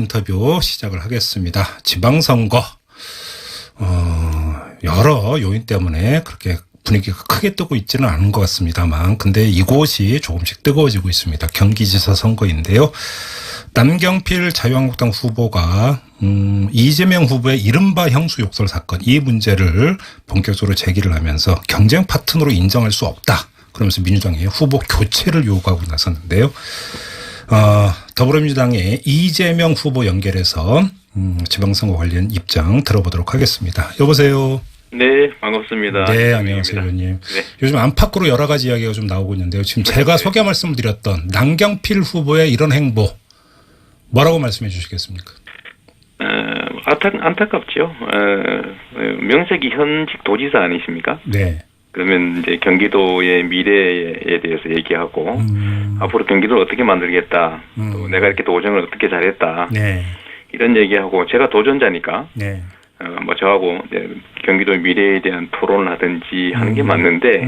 인터뷰 시작을 하겠습니다. 지방선거 여러 요인 때문에 그렇게 분위기가 크게 뜨고 있지는 않은 것 같습니다만 근데 이곳이 조금씩 뜨거워지고 있습니다. 경기지사 선거인데요. 남경필 자유한국당 후보가 이재명 후보의 이른바 형수욕설 사건 이 문제를 본격적으로 제기를 하면서 경쟁 파트너로 인정할 수 없다. 그러면서 민주당의 후보 교체를 요구하고 나섰는데요. 더불어민주당의 이재명 후보 연결해서 지방선거 관련 입장 들어보도록 하겠습니다. 여보세요. 네, 반갑습니다. 네, 안녕하세요, 의원님. 네. 요즘 안팎으로 여러 가지 이야기가 좀 나오고 있는데요. 지금 제가 소개 말씀드렸던 남경필 후보의 이런 행보 뭐라고 말씀해 주시겠습니까? 안타깝죠. 명색이 현직 도지사 아니십니까? 네. 그러면 이제 경기도의 미래에 대해서 얘기하고 앞으로 경기도를 어떻게 만들겠다. 또 내가 이렇게 도전을 어떻게 잘했다. 네. 이런 얘기하고 제가 도전자니까. 네. 뭐 저하고 이제 경기도의 미래에 대한 토론을 하든지 하는 게 맞는데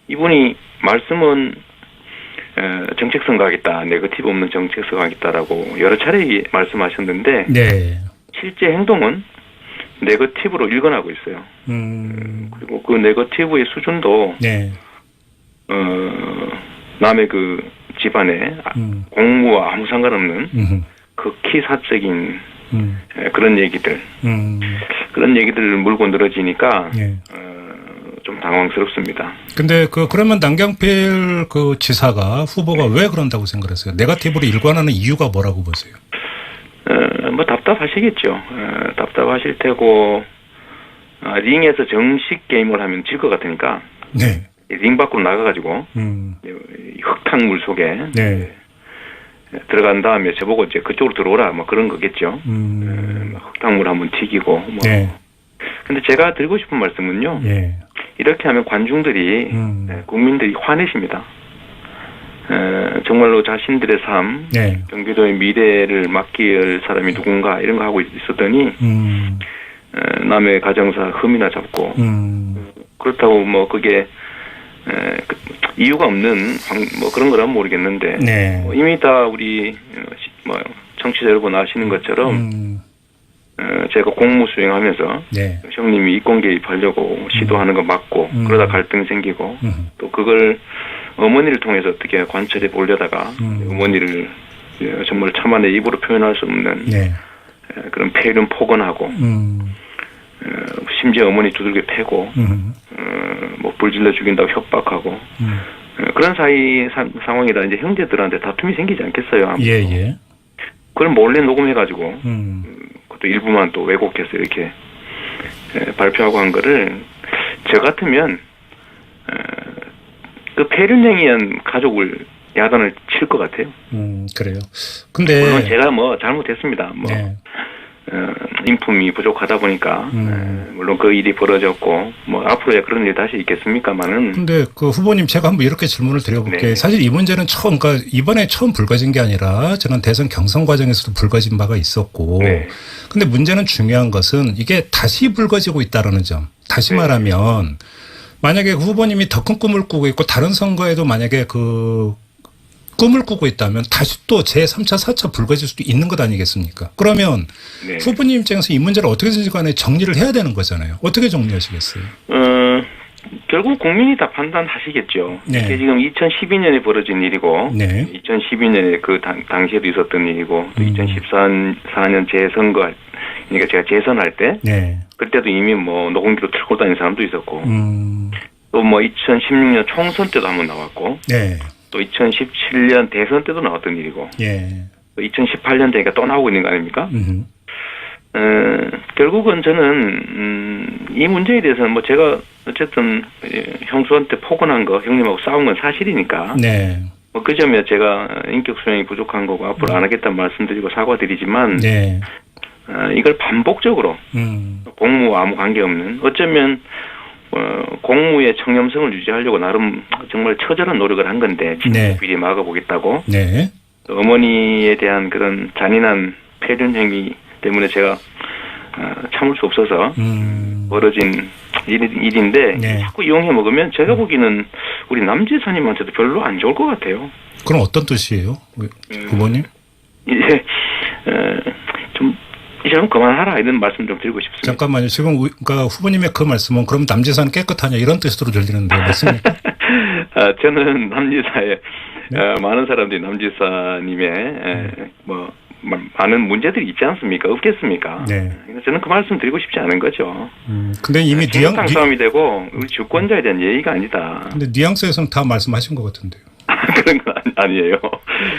이분이 말씀은 정책선거 하겠다, 네거티브 없는 정책선거 하겠다라고 여러 차례 말씀하셨는데 네. 실제 행동은 네거티브로 일관하고 있어요. 그리고 그 네거티브의 수준도 네. 남의 그 집안에 공무와 아무 상관없는 극히 사적인 그런 얘기들 그런 얘기들을 물고 늘어지니까 네. 좀 당황스럽습니다. 근데 그러면 남경필 그 지사가 후보가 왜 그런다고 생각하세요? 네거티브로 일관하는 이유가 뭐라고 보세요? 뭐 답답하시겠죠. 답답하실 테고 링에서 정식 게임을 하면 질 것 같으니까 네. 링 밖으로 나가가지고 흙탕물 속에 네. 들어간 다음에 저보고 이제 그쪽으로 들어오라 뭐 그런 거겠죠. 흙탕물 한번 튀기고 뭐. 네. 근데 제가 드리고 싶은 말씀은요. 네. 이렇게 하면 관중들이 국민들이 화내십니다. 정말로 자신들의 삶, 네. 경기도의 미래를 맡길 사람이 누군가 이런 거 하고 있었더니 남의 가정사 흠이나 잡고 그렇다고 뭐 그게 이유가 없는 뭐 그런 거라면 모르겠는데 네. 이미 다 우리 뭐 청취자 여러분 아시는 것처럼 제가 공무 수행하면서 네. 형님이 이권 개입하려고 시도하는 거 맞고 그러다 갈등 생기고 또 그걸 어머니를 통해서 어떻게 관철해 보려다가 어머니를 정말 차마 내 입으로 표현할 수 없는 네. 그런 폐륜 폭언하고 심지어 어머니 두들겨 패고 뭐 불질러 죽인다고 협박하고 그런 상황이라 이제 형제들한테 다툼이 생기지 않겠어요? 아무래도. 예. 그걸 몰래 녹음해가지고 그것도 일부만 또 왜곡해서 이렇게 발표하고 한 거를 저 같으면 그 폐륜행위한 가족을 야단을 칠 것 같아요. 그래요. 근데 물론 제가 뭐 잘못했습니다. 뭐 네. 인품이 부족하다 보니까 물론 그 일이 벌어졌고 뭐 앞으로야 그런 일이 다시 있겠습니까만은. 근데 그 후보님 제가 한번 이렇게 질문을 드려볼게요. 네. 사실 이 문제는 그러니까 이번에 처음 불거진 게 아니라 저는 대선 경선 과정에서도 불거진 바가 있었고. 네. 근데 문제는 중요한 것은 이게 다시 불거지고 있다라는 점. 다시 네. 말하면 만약에 후보님이 더 큰 꿈을 꾸고 있고 다른 선거에도 만약에 그 꿈을 꾸고 있다면 다시 또 제3차, 4차 불거질 수도 있는 것 아니겠습니까? 그러면 네. 후보님 입장에서 이 문제를 어떻게든지 간에 정리를 해야 되는 거잖아요. 어떻게 정리하시겠어요? 결국 국민이 다 판단하시겠죠. 네. 이게 지금 2012년에 벌어진 일이고, 네. 2012년에 그 당시에도 있었던 일이고, 또 2014년 재선거, 그러니까 제가 재선할 때, 네. 그때도 이미 뭐 녹음기로 틀고 다니는 사람도 있었고, 또 뭐 2016년 총선 때도 한번 나왔고, 네. 또 2017년 대선 때도 나왔던 일이고, 예. 또 2018년 되니까 또 나오고 있는 거 아닙니까? 결국은 저는 이 문제에 대해서는 뭐 제가 어쨌든 형수한테 폭언한 거, 형님하고 싸운 건 사실이니까. 네. 뭐 그 점에 제가 인격 수행이 부족한 거고 앞으로 안 하겠다는 말씀드리고 사과드리지만, 네. 이걸 반복적으로 공무와 아무 관계없는 어쩌면 공무의 청렴성을 유지하려고 나름 정말 처절한 노력을 한 건데 네. 비리 막아보겠다고. 네. 어머니에 대한 그런 잔인한 폐륜 행위 때문에 제가 참을 수 없어서 벌어진 일인데 네. 자꾸 이용해 먹으면 제가 보기에는 우리 남지사님한테도 별로 안 좋을 것 같아요. 그럼 어떤 뜻이에요, 후보님? 이제 이좀 그만하라 이런 말씀 좀 드리고 싶습니다. 잠깐만요. 지금 그러니까 후보님의 그 말씀은 그럼 남지사는 깨끗하냐 이런 뜻으로 들리는데 맞습니까? 저는 남지사에 네? 많은 사람들이 남지사님의 뭐 많은 문제들이 있지 않습니까? 없겠습니까? 네. 저는 그 말씀 드리고 싶지 않은 거죠. 근데 이미 뉘앙스 싸움이 되고 우리 주권자에 대한 예의가 아니다. 근데 뉘앙스에서는 다 말씀하신 것 같은데요. 그런 건 아니에요.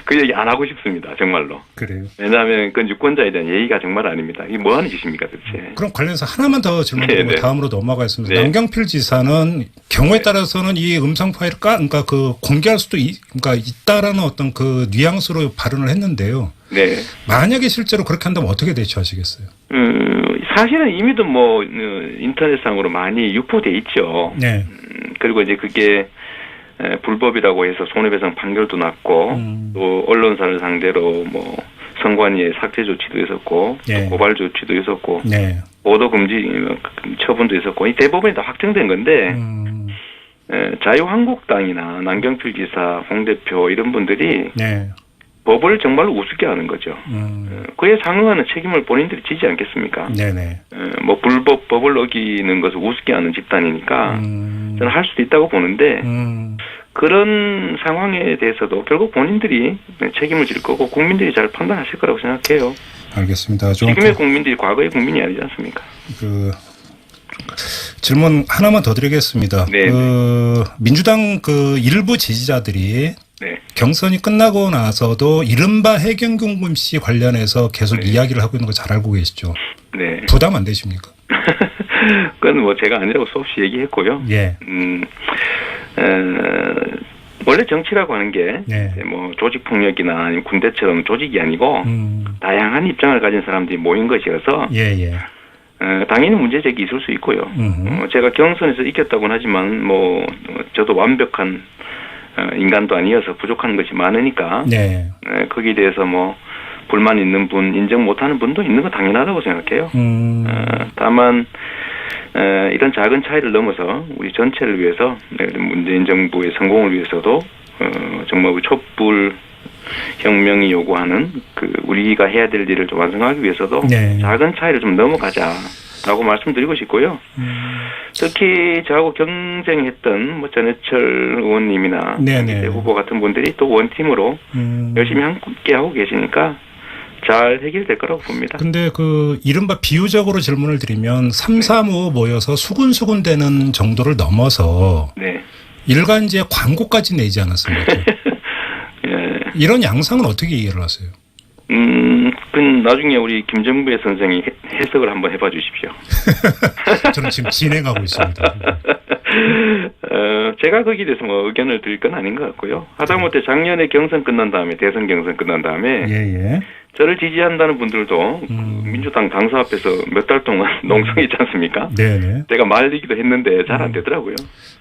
그 얘기 안 하고 싶습니다. 정말로. 그래요. 왜냐하면 그 유권자에 대한 예의가 정말 아닙니다. 이게 뭐 하는 짓입니까 도대체. 그럼 관련해서 하나만 더 질문드리고 다음으로 넘어가겠습니다. 네. 남경필 지사는 경우에 따라서는 이 음성 파일을 그러니까 그 공개할 수도 그러니까 있다라는 어떤 그 뉘앙스로 발언을 했는데요. 네. 만약에 실제로 그렇게 한다면 어떻게 대처하시겠어요? 사실은 이미도 뭐 인터넷상으로 많이 유포돼 있죠. 네. 그리고 이제 그게 불법이라고 해서 손해배상 판결도 났고 또 언론사를 상대로 뭐 선관위의 삭제 조치도 있었고 네. 또 고발 조치도 있었고 네. 보도 금지 처분도 있었고 이 대부분이 다 확정된 건데 자유한국당이나 남경필 지사, 홍 대표 이런 분들이 네. 법을 정말로 우습게 하는 거죠. 그에 상응하는 책임을 본인들이 지지 않겠습니까? 네네. 뭐 불법 법을 어기는 것을 우습게 하는 집단이니까 저는 할 수도 있다고 보는데 그런 상황에 대해서도 결국 본인들이 책임을 질 거고 국민들이 잘 판단하실 거라고 생각해요. 알겠습니다. 지금의 국민들이 과거의 국민이 아니지 않습니까? 그 질문 하나만 더 드리겠습니다. 네. 그 민주당 그 일부 지지자들이 네. 경선이 끝나고 나서도 이른바 해경궁금 씨 관련해서 계속 네. 이야기를 하고 있는 거 잘 알고 계시죠? 네. 부담 안 되십니까? 그건 뭐 제가 아니라고 수없이 얘기했고요. 예. 원래 정치라고 하는 게 뭐 네. 조직 폭력이나 아니면 군대처럼 조직이 아니고 다양한 입장을 가진 사람들이 모인 것이어서 예. 당연히 문제 제기 있을 수 있고요. 제가 경선에서 이겼다고는 하지만 뭐 저도 완벽한 인간도 아니어서 부족한 것이 많으니까 네. 거기에 대해서 뭐 불만 있는 분, 인정 못하는 분도 있는 건 당연하다고 생각해요. 다만 이런 작은 차이를 넘어서 우리 전체를 위해서 문재인 정부의 성공을 위해서도 정말 우리 촛불 혁명이 요구하는 그 우리가 해야 될 일을 좀 완성하기 위해서도 네. 작은 차이를 좀 넘어가자라고 말씀드리고 싶고요. 특히 저하고 경쟁했던 뭐 전해철 의원님이나 네네. 후보 같은 분들이 또 원팀으로 열심히 함께 하고 계시니까 잘 해결될 거라고 봅니다. 근데 그 이른바 비유적으로 질문을 드리면 3, 4, 5 모여서 수군수군 되는 정도를 넘어서 네. 일간지에 광고까지 내지 않았습니까? 예. 이런 양상은 어떻게 이해를 하세요? 그건 나중에 우리 김정부의 선생이 해석을 한번 해봐 주십시오. 저는 지금 진행하고 있습니다. 제가 거기에 대해서 뭐 의견을 드릴 건 아닌 것 같고요. 하다못해 작년에 경선 끝난 다음에 대선 경선 끝난 다음에 예. 저를 지지한다는 분들도 그 민주당 당사 앞에서 몇 달 동안 농성했지 않습니까? 네네. 제가 말리기도 했는데 잘 안 되더라고요.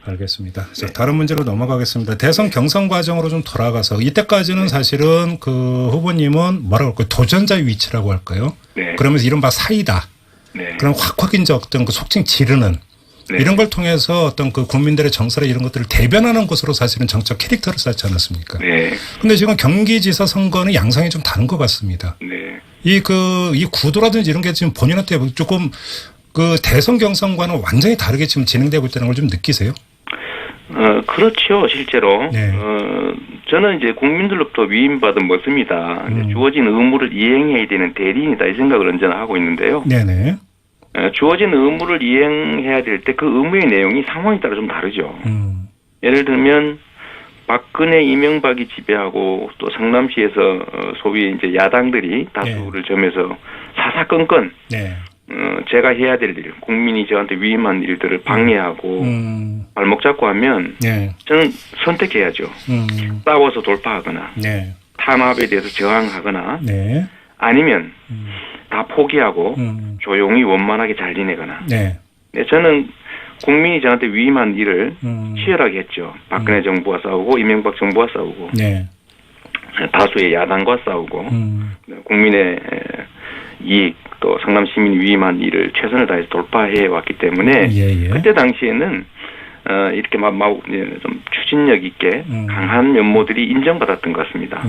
알겠습니다. 자, 다른 문제로 넘어가겠습니다. 대선 경선 과정으로 좀 돌아가서 이때까지는 사실은 그 후보님은 뭐라고 할까요? 도전자의 위치라고 할까요? 네. 그러면서 이른바 사이다. 네. 그런 확 이제 어떤 그 속칭 지르는 네. 이런 걸 통해서 어떤 그 국민들의 정서나 이런 것들을 대변하는 것으로 사실은 정적 캐릭터를 쌓지 않았습니까? 네. 근데 지금 경기지사 선거는 양상이 좀 다른 것 같습니다. 네. 이 구도라든지 이런 게 지금 본인한테 조금 그 대선 경선과는 완전히 다르게 지금 진행되고 있다는 걸 좀 느끼세요? 그렇죠, 실제로. 네. 저는 이제 국민들로부터 위임받은 모습이다. 이제 주어진 의무를 이행해야 되는 대리인이다. 이 생각을 언제나 하고 있는데요. 네네. 주어진 의무를 이행해야 될 때 그 의무의 내용이 상황에 따라 좀 다르죠. 예를 들면, 박근혜, 이명박이 지배하고 또 성남시에서 소위 이제 야당들이 다수를 점해서 사사건건 네. 제가 해야 될 일, 국민이 저한테 위임한 일들을 방해하고 발목 잡고 하면 네. 저는 선택해야죠. 싸워서 돌파하거나 네. 탄압에 대해서 저항하거나 네. 아니면 다 포기하고 조용히 원만하게 잘 지내거나. 네. 네, 저는 국민이 저한테 위임한 일을 치열하게 했죠. 박근혜 정부와 싸우고 이명박 정부와 싸우고 네. 다수의 야당과 싸우고 국민의 이익 또 성남 시민이 위임한 일을 최선을 다해서 돌파해 왔기 때문에 예. 그때 당시에는 이렇게 좀 추진력 있게 강한 면모들이 인정받았던 것 같습니다.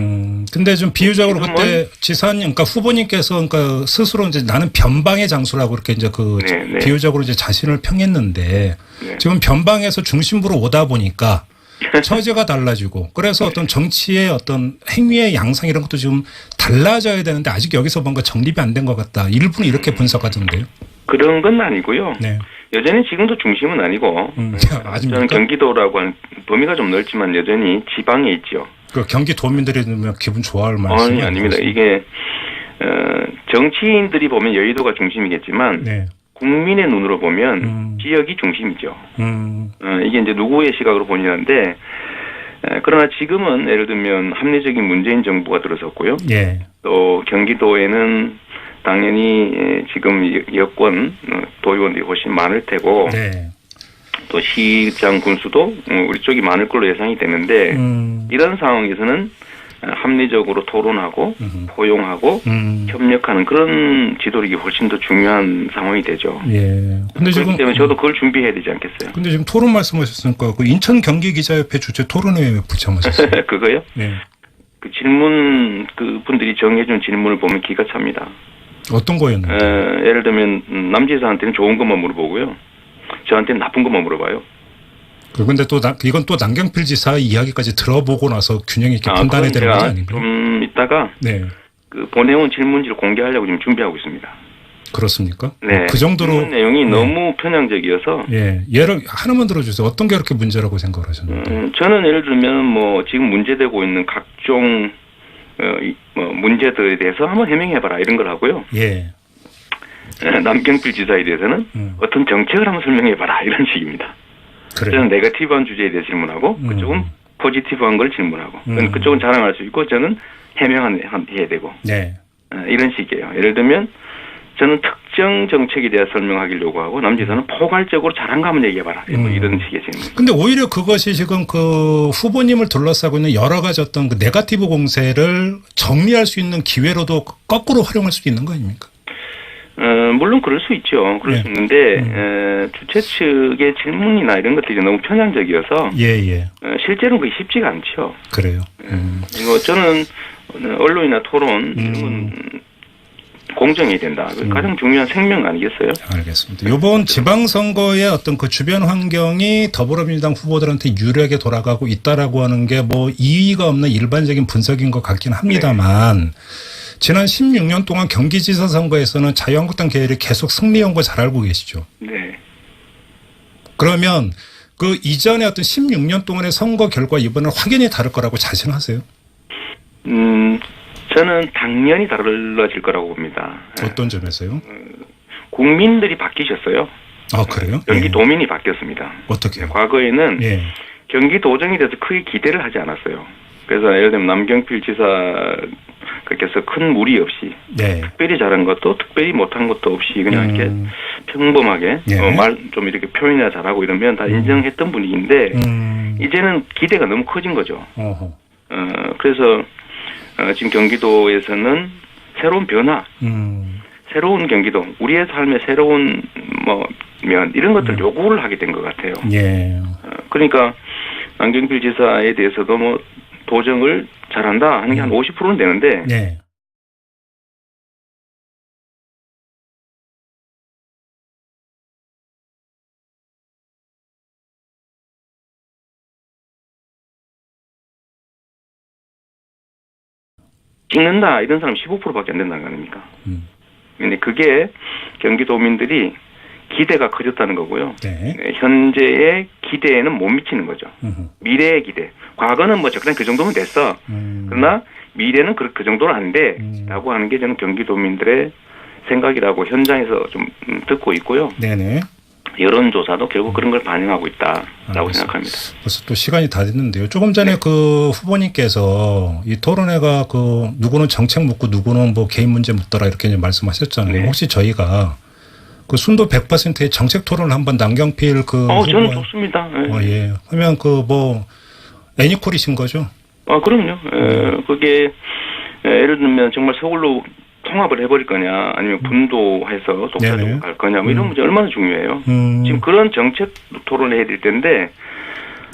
근데 좀 비유적으로 그때 지사님, 그러니까 후보님께서 그러니까 스스로 이제 나는 변방의 장수라고 이렇게 이제 비유적으로 이제 자신을 평했는데 지금 변방에서 중심부로 오다 보니까 처지가 달라지고 그래서 어떤 정치의 어떤 행위의 양상 이런 것도 지금 달라져야 되는데 아직 여기서 뭔가 정립이 안 된 것 같다. 일부는 이렇게 분석하던데요. 그런 건 아니고요. 네. 여전히 지금도 중심은 아니고 저는 경기도라고 하는 범위가 좀 넓지만 여전히 지방에 있죠. 그 경기도민들이 들으면 기분 좋아할 말씀이 아닙니다. 이게 정치인들이 보면 여의도가 중심이겠지만 네. 국민의 눈으로 보면 지역이 중심이죠. 이게 이제 누구의 시각으로 보냐는데 그러나 지금은 예를 들면 합리적인 문재인 정부가 들어섰고요. 예. 또 경기도에는 당연히 지금 여권 도의원들이 훨씬 많을 테고 네. 또 시장 군수도 우리 쪽이 많을 걸로 예상이 되는데 이런 상황에서는 합리적으로 토론하고 포용하고 협력하는 그런 지도력이 훨씬 더 중요한 상황이 되죠. 예. 근데 지금 때문에 저도 그걸 준비해야 되지 않겠어요? 근데 지금 토론 말씀하셨으니까 그 인천 경기기자협회 주최 토론회에 왜 부참하셨어요? 그거요? 네. 그 질문 그 분들이 정해준 질문을 보면 기가 찹니다. 어떤 거였나요? 예를 들면 남지사한테는 좋은 것만 물어보고요. 저한테는 나쁜 것만 물어봐요. 그런데 또 이건 또 남경필 지사 이야기까지 들어보고 나서 균형 있게 판단해야 되는 거지 아닌가요? 좀 이따가 네. 그 보내온 질문지를 공개하려고 지금 준비하고 있습니다. 그렇습니까? 네. 그 정도로 질문 내용이 네. 너무 편향적이어서. 예. 예를 하나만 들어주세요. 어떤 게 그렇게 문제라고 생각을 하셨나요? 저는 예를 들면 뭐 지금 문제되고 있는 각종 문제들에 대해서 한번 해명해봐라 이런 걸 하고요. 예. 남경필 지사에 대해서는 어떤 정책을 한번 설명해봐라 이런 식입니다. 그래요. 저는 네거티브한 주제에 대해 질문하고 그쪽은 포지티브한 걸 질문하고 그쪽은 자랑할 수 있고 저는 해명해야 되고 네. 이런 식이에요. 예를 들면 저는 특정 정책에 대해 설명하기를 요구하고 남지사는 포괄적으로 잘한 거 한번 얘기해봐라 이런 식의 질문. 근데 오히려 그것이 지금 그 후보님을 둘러싸고 있는 여러 가지 어떤 그 네거티브 공세를 정리할 수 있는 기회로도 거꾸로 활용할 수도 있는 거 아닙니까? 물론 그럴 수 있죠. 그럴 수 있는데 주최 측의 질문이나 이런 것들이 너무 편향적이어서 실제로는 그게 쉽지가 않죠. 그래요. 이거 저는 언론이나 토론 이런 건 공정해야 된다. 가장 중요한 생명 아니겠어요? 알겠습니다. 이번 지방선거의 어떤 그 주변 환경이 더불어민주당 후보들한테 유리하게 돌아가고 있다라고 하는 게 뭐 이의가 없는 일반적인 분석인 것 같긴 합니다만 네. 지난 16년 동안 경기지사 선거에서는 자유한국당 계열이 계속 승리한 거 잘 알고 계시죠? 네. 그러면 그 이전에 어떤 16년 동안의 선거 결과 이번엔 확연히 다를 거라고 자신하세요? 저는 당연히 달라질 거라고 봅니다. 어떤 점에서요? 국민들이 바뀌셨어요. 아, 그래요? 경기도민이 바뀌었습니다. 어떻게요? 과거에는 경기도정에 대해서 크게 기대를 하지 않았어요. 그래서 예를 들면 남경필 지사께서 큰 무리 없이 특별히 잘한 것도 특별히 못한 것도 없이 그냥 이렇게 평범하게 말 좀 이렇게 표현이나 잘하고 이러면 다 인정했던 분위기인데 이제는 기대가 너무 커진 거죠. 그래서 지금 경기도에서는 새로운 변화, 새로운 경기도, 우리의 삶의 새로운 면 이런 것들 요구를 하게 된 것 같아요. 그러니까 남경필 지사에 대해서도 뭐 도정을 잘한다 하는 게 한 50%는 되는데 찍는다 이런 사람 15%밖에 안 된다는 거 아닙니까? 근데 그게 경기도민들이 기대가 커졌다는 거고요. 현재의 기대에는 못 미치는 거죠. 미래의 기대. 과거는 뭐 적당히 그 정도면 됐어. 그러나 미래는 그 정도는 안 돼. 라고 하는 게 저는 경기도민들의 생각이라고 현장에서 좀 듣고 있고요. 네네. 여론조사도 결국 그런 걸 반영하고 있다라고 생각합니다. 벌써 또 시간이 다 됐는데요. 조금 전에 그 후보님께서 이 토론회가 그 누구는 정책 묻고 누구는 뭐 개인 문제 묻더라 이렇게 말씀하셨잖아요. 혹시 저희가 그 순도 100%의 정책 토론을 한번 남경필 저는 좋습니다. 예. 하면 그 뭐 애니콜이신 거죠? 그럼요. 그게 예를 들면 정말 서울로 통합을 해버릴 거냐 아니면 분도해서 독자적으로 갈 거냐 뭐 이런 문제 얼마나 중요해요. 지금 그런 정책 토론을 해야 될 텐데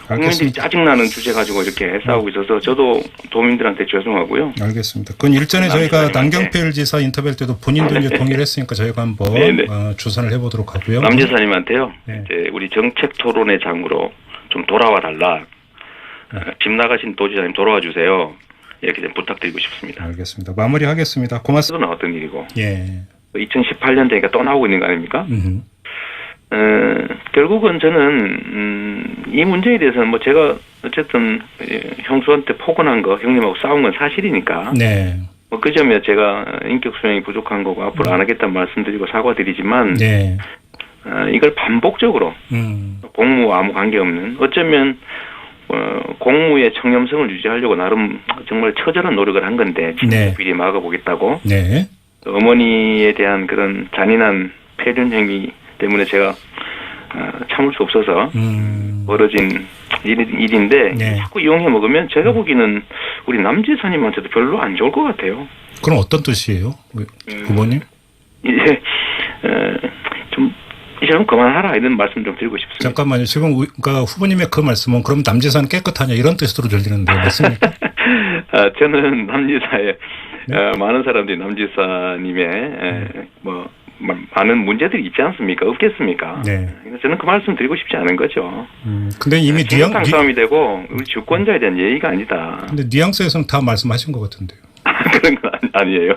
국민들이 짜증나는 주제 가지고 이렇게 싸우고 있어서 저도 도민들한테 죄송하고요. 알겠습니다. 그건 일전에 저희가 남경필 지사 인터뷰할 때도 본인도 이제 동의를 했으니까 저희가 한번 주선을 해보도록 하고요. 남 지사님한테요. 이제 우리 정책 토론의 장으로 좀 돌아와 달라. 집 나가신 도지사님 돌아와 주세요. 이렇게 좀 부탁드리고 싶습니다. 알겠습니다. 마무리하겠습니다. 고맙습니다. 또 나왔던 일이고. 예. 2018년 되니까 또 나오고 있는 거 아닙니까? 결국은 저는 이 문제에 대해서는 뭐 제가 어쨌든 형수한테 포근한 거, 형님하고 싸운 건 사실이니까. 네. 뭐 그 점에 제가 인격 수행이 부족한 거고 앞으로 안 하겠다는 말씀드리고 사과드리지만. 네. 이걸 반복적으로 공무와 아무 관계없는 어쩌면 공무의 청렴성을 유지하려고 나름 정말 처절한 노력을 한 건데 비리 막아보겠다고. 네. 어머니에 대한 그런 잔인한 폐륜 행위 때문에 제가 참을 수 없어서 벌어진 일인데 자꾸 이용해 먹으면 제가 보기에는 우리 남 지사님한테도 별로 안 좋을 것 같아요. 그럼 어떤 뜻이에요, 후보님? 이제 좀 이제 좀 그만하라 이런 말씀 좀 드리고 싶습니다. 잠깐만요. 지금 그러니까 후보님의 그 말씀은 그럼 남 지사는 깨끗하냐 이런 뜻으로 들리는데 맞습니까? 저는 남 지사에 많은 사람들이 남 지사님의 뭐 많은 문제들이 있지 않습니까? 없겠습니까? 네. 저는 그 말씀 드리고 싶지 않은 거죠. 근데 이미 뉘앙스 싸움이 되고 우리 주권자에 대한 예의가 아니다. 근데 뉘앙스에서는 다 말씀하신 것 같은데요. 그런 건 아니에요.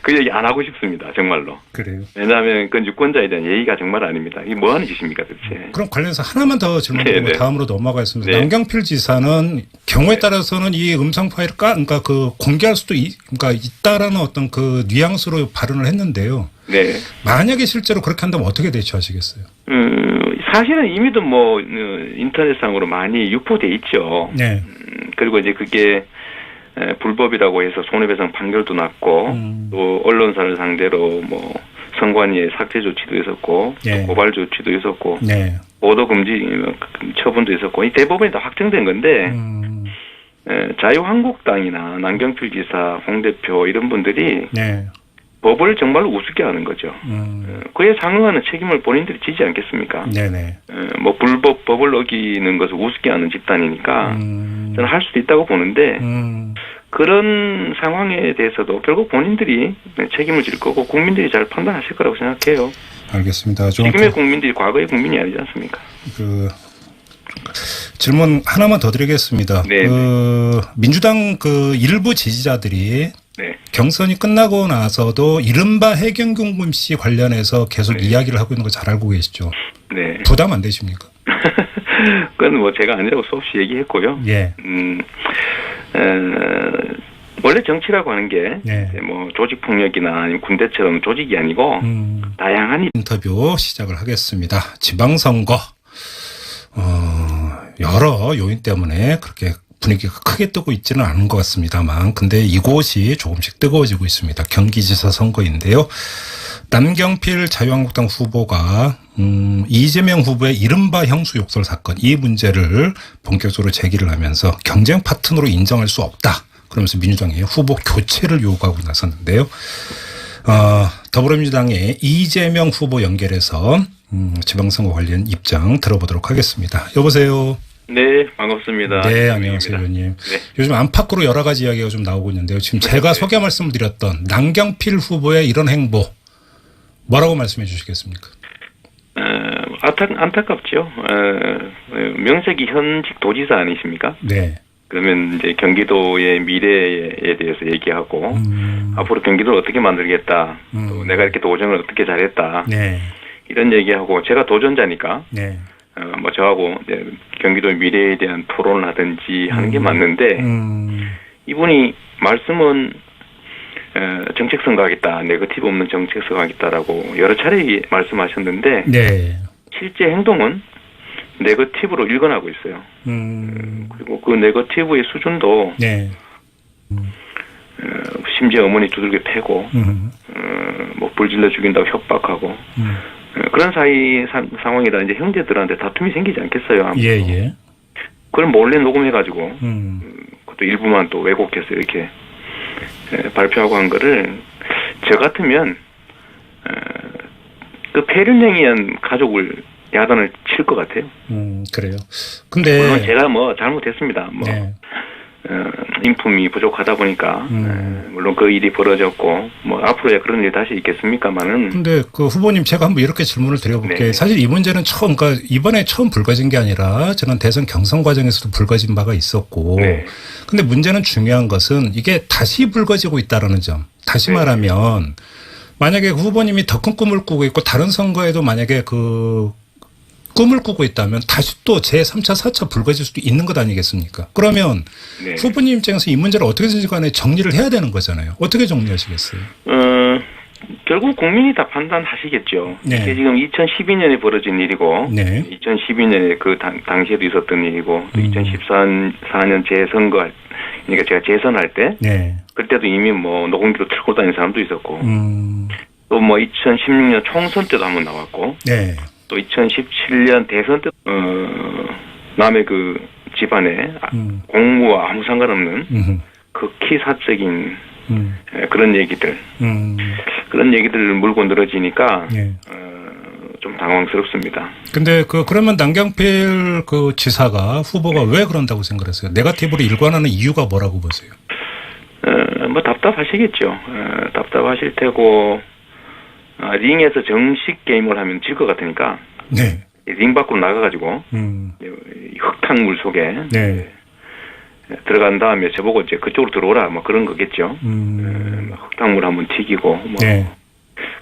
그 얘기 안 하고 싶습니다. 정말로. 그래요. 왜냐하면 그 유권자에 대한 예의가 정말 아닙니다. 이게 뭐 하는 짓입니까 도대체. 그럼 관련해서 하나만 더 질문드리고 다음으로 넘어가겠습니다. 남경필 지사는 경우에 따라서는 이 음성 파일을 그러니까 그 공개할 수도 그러니까 있다라는 어떤 그 뉘앙스로 발언을 했는데요. 네. 만약에 실제로 그렇게 한다면 어떻게 대처하시겠어요? 사실은 이미도 뭐 인터넷상으로 많이 유포돼 있죠. 네. 그리고 이제 그게 불법이라고 해서 손해배상 판결도 났고 또 언론사를 상대로 뭐 선관위의 삭제 조치도 있었고 또 고발 조치도 있었고 보도 금지 처분도 있었고 이 대법원이 다 확정된 건데 자유한국당이나 남경필 지사, 홍 대표 이런 분들이 법을 정말로 우습게 하는 거죠. 그에 상응하는 책임을 본인들이 지지 않겠습니까? 네네. 뭐 법을 어기는 것을 우습게 하는 집단이니까 저는 할 수도 있다고 보는데 그런 상황에 대해서도 결국 본인들이 책임을 질 거고 국민들이 잘 판단하실 거라고 생각해요. 알겠습니다. 지금의 국민들이 과거의 국민이 아니지 않습니까? 질문 하나만 더 드리겠습니다. 민주당 일부 지지자들이 경선이 끝나고 나서도 이른바 해경궁금 씨 관련해서 계속 이야기를 하고 있는 거 잘 알고 계시죠? 네. 부담 안 되십니까? 그건 뭐 제가 아니라고 수없이 얘기했고요. 예. 원래 정치라고 하는 게 뭐 조직 폭력이나 아니면 군대처럼 조직이 아니고 다양한 인터뷰 시작을 하겠습니다. 지방선거 여러 요인 때문에 그렇게 분위기가 크게 뜨고 있지는 않은 것 같습니다만 근데 이곳이 조금씩 뜨거워지고 있습니다. 경기지사 선거인데요. 남경필 자유한국당 후보가 이재명 후보의 이른바 형수 욕설 사건 이 문제를 본격적으로 제기를 하면서 경쟁 파트너로 인정할 수 없다. 그러면서 민주당의 후보 교체를 요구하고 나섰는데요. 더불어민주당의 이재명 후보 연결해서 지방선거 관련 입장 들어보도록 하겠습니다. 여보세요. 네, 반갑습니다. 네, 안녕하세요, 의원님. 네. 요즘 안팎으로 여러 가지 이야기가 좀 나오고 있는데요. 지금 제가 소개 말씀드렸던 남경필 후보의 이런 행보 뭐라고 말씀해 주시겠습니까? 안타깝죠. 명색이 현직 도지사 아니십니까? 네. 그러면 이제 경기도의 미래에 대해서 얘기하고 앞으로 경기도를 어떻게 만들겠다. 또 내가 이렇게 도전을 어떻게 잘했다. 네. 이런 얘기하고 제가 도전자니까. 네. 뭐 저하고 이제 경기도의 미래에 대한 토론을 하든지 하는 게 맞는데 이분이 말씀은 정책선거 하겠다, 네거티브 없는 정책선거 하겠다라고 여러 차례 말씀하셨는데 실제 행동은 네거티브로 일관하고 있어요. 그리고 그 네거티브의 수준도 심지어 어머니 두들겨 패고 뭐 불질러 죽인다고 협박하고 그런 상황이라 이제 형제들한테 다툼이 생기지 않겠어요. 예. 그걸 몰래 녹음해가지고 그것도 일부만 또 왜곡해서 이렇게 발표하고 한 거를 저 같으면 그 폐륜행위한 가족을 야단을 칠 것 같아요. 그래요. 근데 물론 제가 뭐 잘못했습니다. 뭐 네. 인품이 부족하다 보니까 물론 그 일이 벌어졌고 뭐 앞으로야 그런 일이 다시 있겠습니까만은. 근데 그 후보님 제가 한번 이렇게 질문을 드려볼게요. 네. 사실 이 문제는 그러니까 이번에 처음 불거진 게 아니라 저는 대선 경선 과정에서도 불거진 바가 있었고. 네. 근데 문제는 중요한 것은 이게 다시 불거지고 있다라는 점. 다시 네. 말하면 만약에 후보님이 더 큰 꿈을 꾸고 있고 다른 선거에도 만약에 그 꿈을 꾸고 있다면 다시 또 제3차, 4차 불거질 수도 있는 것 아니겠습니까? 그러면 네. 후보님 입장에서 이 문제를 어떻게든지 간에 정리를 해야 되는 거잖아요. 어떻게 정리하시겠어요? 결국 국민이 다 판단하시겠죠. 네. 이게 지금 2012년에 벌어진 일이고, 네. 2012년에 그 당시에도 있었던 일이고, 또 2014년 재선거, 그러니까 제가 재선할 때, 네. 그때도 이미 뭐 녹음기로 틀고 다니는 사람도 있었고, 또 뭐 2016년 총선 때도 한번 나왔고, 네. 또 2017년 대선 때, 남의 그 집안에 공무와 아무 상관없는 극히 사적인 그런 얘기들, 그런 얘기들을 물고 늘어지니까 네. 좀 당황스럽습니다. 근데 그러면 남경필 그 지사가 후보가 왜 그런다고 생각하세요? 네거티브로 일관하는 이유가 뭐라고 보세요? 뭐 답답하시겠죠. 답답하실 테고 링에서 정식 게임을 하면 질 것 같으니까 네. 링 밖으로 나가가지고 흙탕물 속에 네. 들어간 다음에 저보고 이제 그쪽으로 들어오라 뭐 그런 거겠죠. 흙탕물 한번 튀기고 뭐. 네.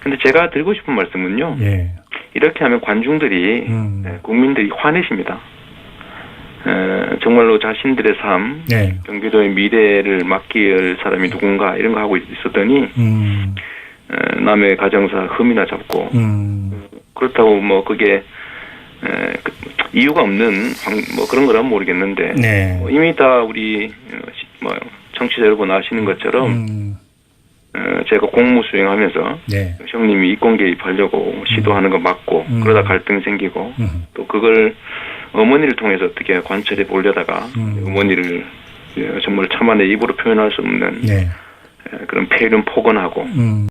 근데 제가 드리고 싶은 말씀은요. 네. 이렇게 하면 관중들이 국민들이 화내십니다. 정말로 자신들의 삶, 네. 경기도의 미래를 맡길 사람이 누군가 이런 거 하고 있었더니 남의 가정사 흠이나 잡고 그렇다고 뭐 그게 이유가 없는 뭐 그런 거라면 모르겠는데 네. 뭐 이미 다 우리 뭐 청취자 여러분 아시는 것처럼 제가 공무 수행하면서 네. 형님이 이권 개입하려고 시도하는 거 맞고 그러다 갈등 생기고 또 그걸 어머니를 통해서 어떻게 관철해 보려다가 어머니를 정말 차마 내 입으로 표현할 수 없는 네. 그런 폐륜 폭언하고